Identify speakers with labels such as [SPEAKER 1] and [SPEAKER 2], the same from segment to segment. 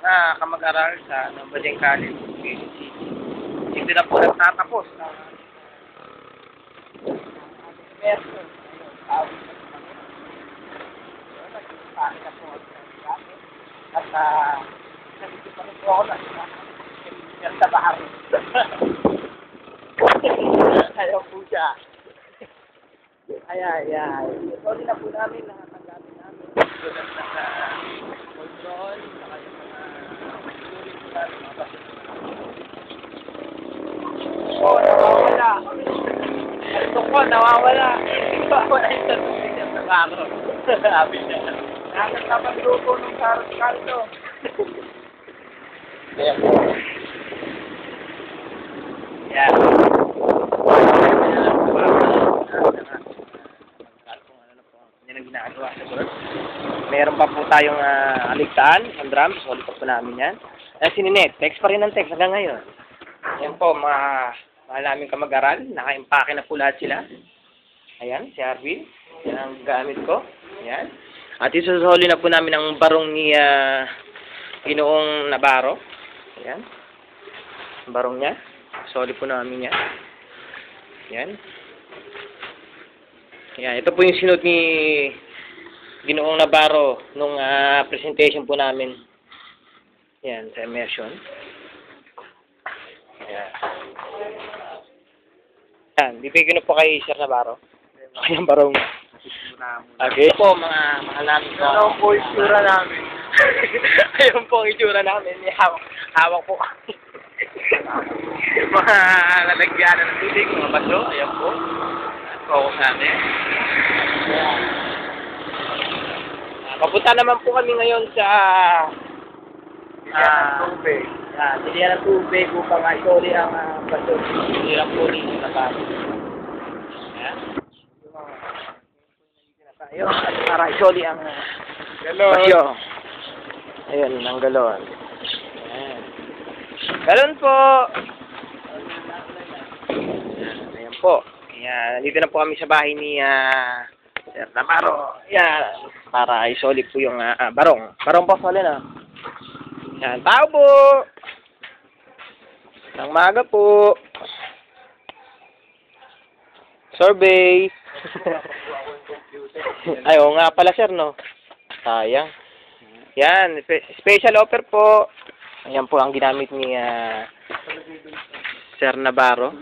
[SPEAKER 1] na kamag-aral sa Badeng College, Quezon City. Dito na po nagtatapos ng semester. At nandito pa rin po ako na sa bahar. Ayaw po siya. Ay. Sorry na po namin lahat ang gamit namin. Tulad na sa control, saka yung mga nawawala. Ito po, nawawala. Nawawala yung certificate sa baro. Sabi niya. Nakakasabang grupo ng Carlos. Ayan po. Ayan. Yan ang ginagawa sa bird. Meron pa po tayong aligtaan, ang drums. Solid pa po namin yan. Sininet. Text pa rin ang text hanggang ngayon. Ayan po, mahal namin kamag-aral. Naka-impake na po lahat sila. Ayan, si Arvin. Yan ang gamit ko. Ayan. At isusuli na po namin ang barong ni Ginoong Navarro. Ayan. Barong niya. Soli po namin yan. Yan. Yan. Ito po yung sinod ni Ginoong Navarro nung presentation po namin. Yan. Sa immersion. Yan. Yan. Bibigyan na po kay Sir Navarro. Ayan barong. Okay po mga namin ko. Ano po yung itsura namin? Ayun po ang itsura namin. Hawak po kami. Mga lalagyan ng tubig, mga baso. Ayan po. Focus natin. Papunta naman po kami ngayon sa tubig. Dilihan ng tubig upang isoli ang baso. Dilihan po dito na baso. Ayun, para isoli ang basyo. Ayun, ang galon. Ayan. Galon po! Ayan po. Ayan, dito na po kami sa bahay ni Sir Navarro. Ayan, para isoli po yung barong. Barong po, soli na. Ayan, tao po! Nang maga po. Survey. Ay, oo nga pala, sir, no? Sayang. Yan, special offer po. Ayan po ang ginamit ni Sir Navarro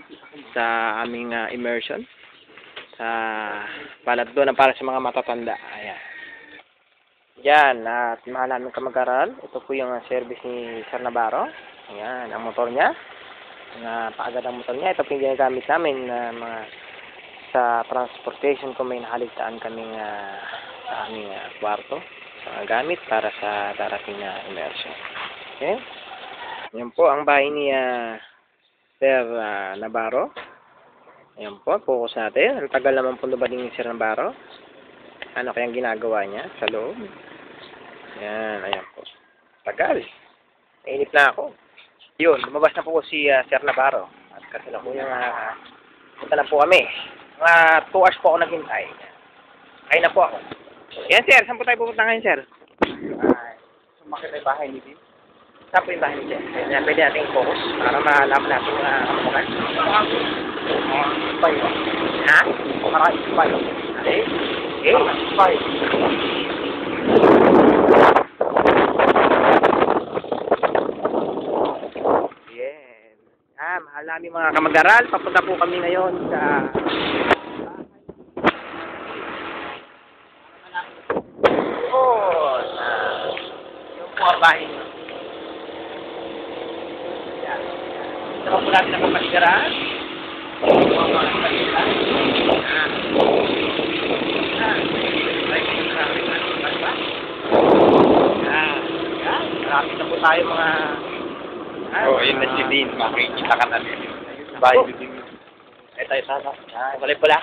[SPEAKER 1] sa aming immersion. Sa palat doon para sa mga matatanda. Ayan. Yan, at mahal namin kamag-aral. Ito po yung service ni Sir Navarro. Ayan, ang motor niya. Paagad ang motor niya. Ito po yung ginagamit namin mga sa transportation kung may nakaligtaan kaming sa aming kwarto sa gamit para sa darating na immersion. Okay? Yan po ang bahay ni Sir Navarro. Yan po, focus natin. Ang tagal naman po ba din ni Sir Navarro? Ano kayang ginagawa niya sa loob? Yan, ayan po. Tagal. Mainit na ako. Yun, lumabas na po si Sir Navarro. At kasi na po yung punta na po kami. Mga 2 hours po ako naghintay. Kaya na po ako. Yan, sir. Saan po tayo pupunta ngayon, sir? Sumakit na yung bahay ni Tim. Saan po yung bahay ni Tim? Yan, pwede natin focus para malaman natin mga kamukan. Spy. Ha? Para spy. Okay? Okay. Spy. Yan. Mahal namin mga kamag-aral. Papunta po kami ngayon sa bahay. Yan. Ito po natin ang kapaligiran. Marami na po tayo mga
[SPEAKER 2] yun na si Dean. Makikita ka na din. Bahay ni Dean.
[SPEAKER 1] Ito. Kulay pula.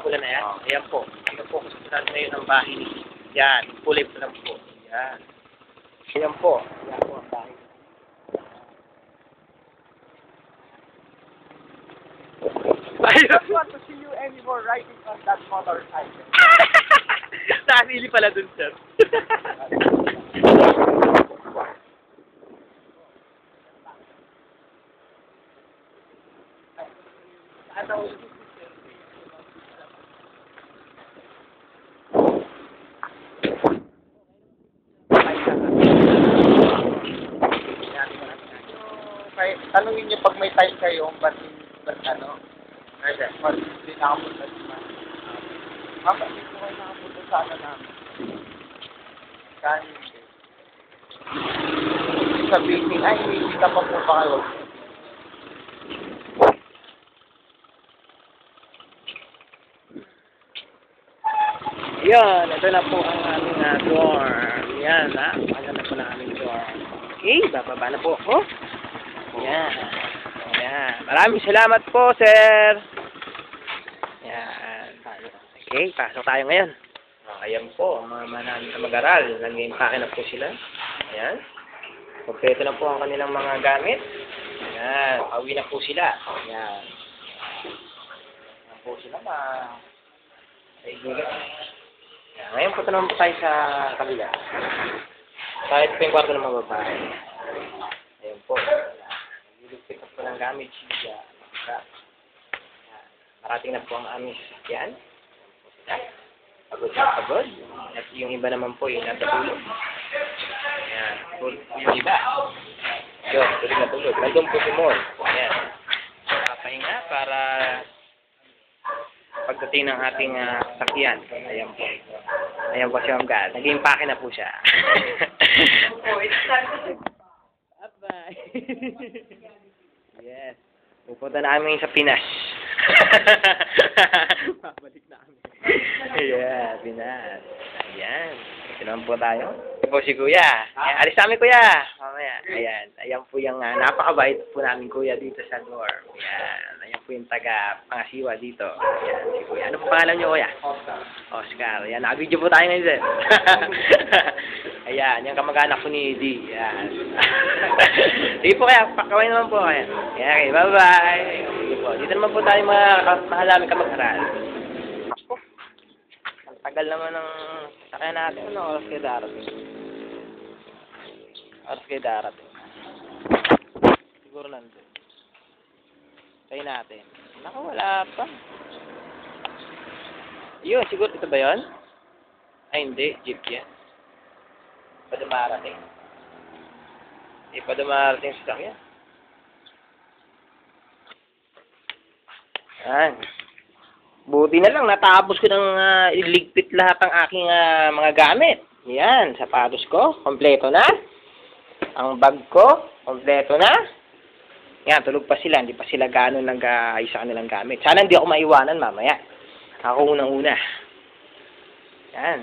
[SPEAKER 1] Pula na yan. Ayan po. Ito po. Kusunan ngayon ang bahay ni Dean. Yan. Kulay pula po. Yan. Ayan po. Ayan po ang bahay. I don't want to see you anymore riding on that motorcycle. Nakasili pala dun, sir.
[SPEAKER 2] tanungin niyo pag may time kayo, ba't ano? Ba't hindi nakapunta si Ma'am? Ma'am, ba't hindi kayo nakapunta sa ano namin? Kanin. Sabihin, ay, hindi ka pa po ba kayo?
[SPEAKER 1] Yan, ito na po ang aming dorm. Yan, ha? Maganda po na aming dorm. Okay, bababa na po ako. Yan. Yan. Maraming salamat po, sir. Yan. Okay, pasok tayo ngayon. Ayan po, ang mga namin na mag-aral. Nag-impake na po sila. Ayan. Kompleto na po ang kanilang mga gamit. Ayan. Pauwi na po sila. Ayan. Ayan po sila kaibigan. Ayan. Ngayon po naman po tayo sa kabila. Kahit po yung kwarto ng mga babae. Ayan po. Nilugpit na po ng gamit siya. Marating na po ang aming sasakyan. Pagod na pagod. At yung iba naman po yung nasa tulog. Ayan. Yung iba. Yun, tulog na tulog. Nandun po si Mon. Ayan. Papahinga para pagdating ng ating sasakyan. Ayan po. Ayan po si Ma'am Gal. Nag-impake na po siya. Bye-bye. Yes. Pupunta na kami sa Pinas. Babalik na kami. Yeah, Pinas. Ayan. Ito naman po tayo. Ito po si Kuya. Ayan, alis namin, Kuya. Mamaya. Ayan. Ayan po yung napakabait po namin, Kuya, dito sa dorm. Ayan. Ayan po yung taga-pangasiwa dito. Ayan, si Kuya. Ano po pangalan niyo, Kuya? Oscar. Ayan. Naka-video po tayo ngayon, sir. Ayan. Yung kamag-anak po ni Eddie. Ayan. Sige po, Kaya. Pakaway naman po. Ayan. Okay. Bye-bye. Sige po. Dito naman po tayo mga mahal namin kamag-aral. Tagal naman ng sakyan natin. Ano oras kayo darating? Oras kayo darating. Siguro nandun. Tayo natin. Naku, wala pa. Yun, siguro ito ba yun? Ay, hindi. Jeep yan. Pa dumarating. Hindi pa dumarating sa sakyan. Yan. Buti na lang, natapos ko ng iligpit lahat ng aking mga gamit. Yan, sapatos ko, kompleto na. Ang bag ko, kompleto na. Yan, tulog pa sila, hindi pa sila gano'n nag-ayos sa kanilang gamit. Sana hindi ako maiwanan mamaya. Ako unang-una. Yan.